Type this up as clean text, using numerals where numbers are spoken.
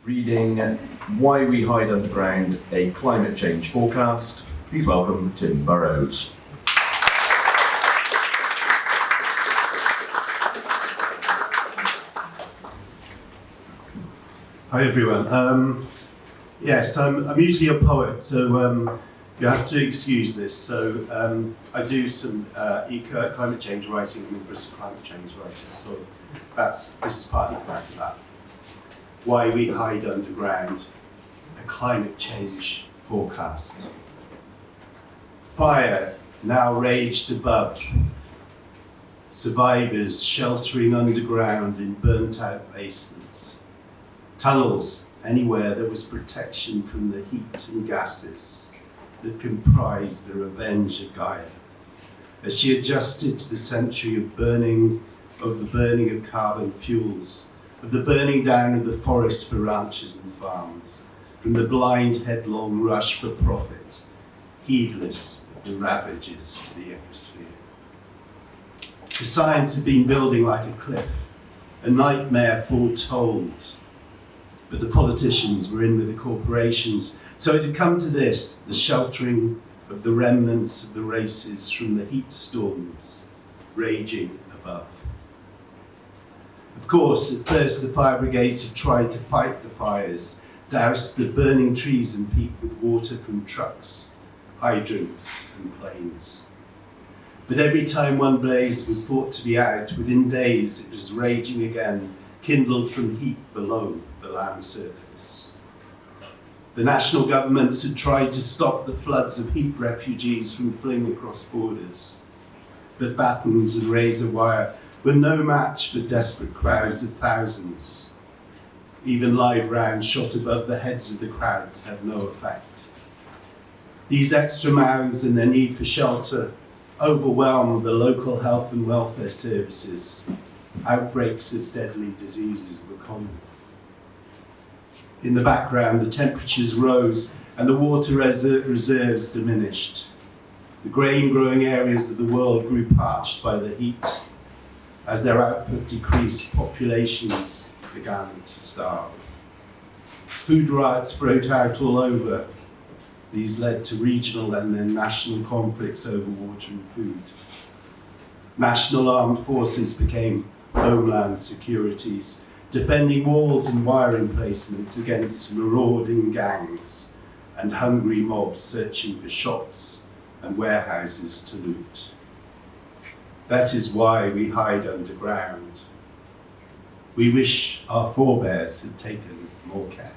reading Why We Hide Underground, a Climate Change Forecast. Please welcome Tim Burrows. Hi everyone. Yes, I'm usually a poet, so you have to excuse this. So I do some climate change writing. I'm a Bristol climate change writer, so this is partly part of that. Why We Hide Underground, a Climate Change Forecast. Fire now raged above. Survivors sheltering underground in burnt-out basements. Tunnels anywhere there was protection from the heat and gases that comprised the revenge of Gaia, as she adjusted to the century of the burning of carbon fuels, of the burning down of the forests for ranches and farms, from the blind headlong rush for profit, heedless of the ravages to the ecosphere. The science had been building like a cliff, a nightmare foretold, but the politicians were in with the corporations. So it had come to this, the sheltering of the remnants of the races from the heat storms raging above. Of course, at first the fire brigades had tried to fight the fires, douse the burning trees and peak with water from trucks, hydrants and planes. But every time one blaze was thought to be out, within days it was raging again, kindled from heat below the land surface. The national governments had tried to stop the floods of heat refugees from fleeing across borders, but batons and razor wire were no match for desperate crowds of thousands. Even live rounds shot above the heads of the crowds had no effect. These extra mouths and their need for shelter overwhelmed the local health and welfare services. Outbreaks of deadly diseases were common. In the background, the temperatures rose and the water reserves diminished. The grain-growing areas of the world grew parched by the heat. As their output decreased, populations began to starve. Food riots broke out all over. These led to regional and then national conflicts over water and food. National armed forces became homeland securities, defending walls and wiring placements against marauding gangs and hungry mobs searching for shops and warehouses to loot. That is why we hide underground. We wish our forebears had taken more care.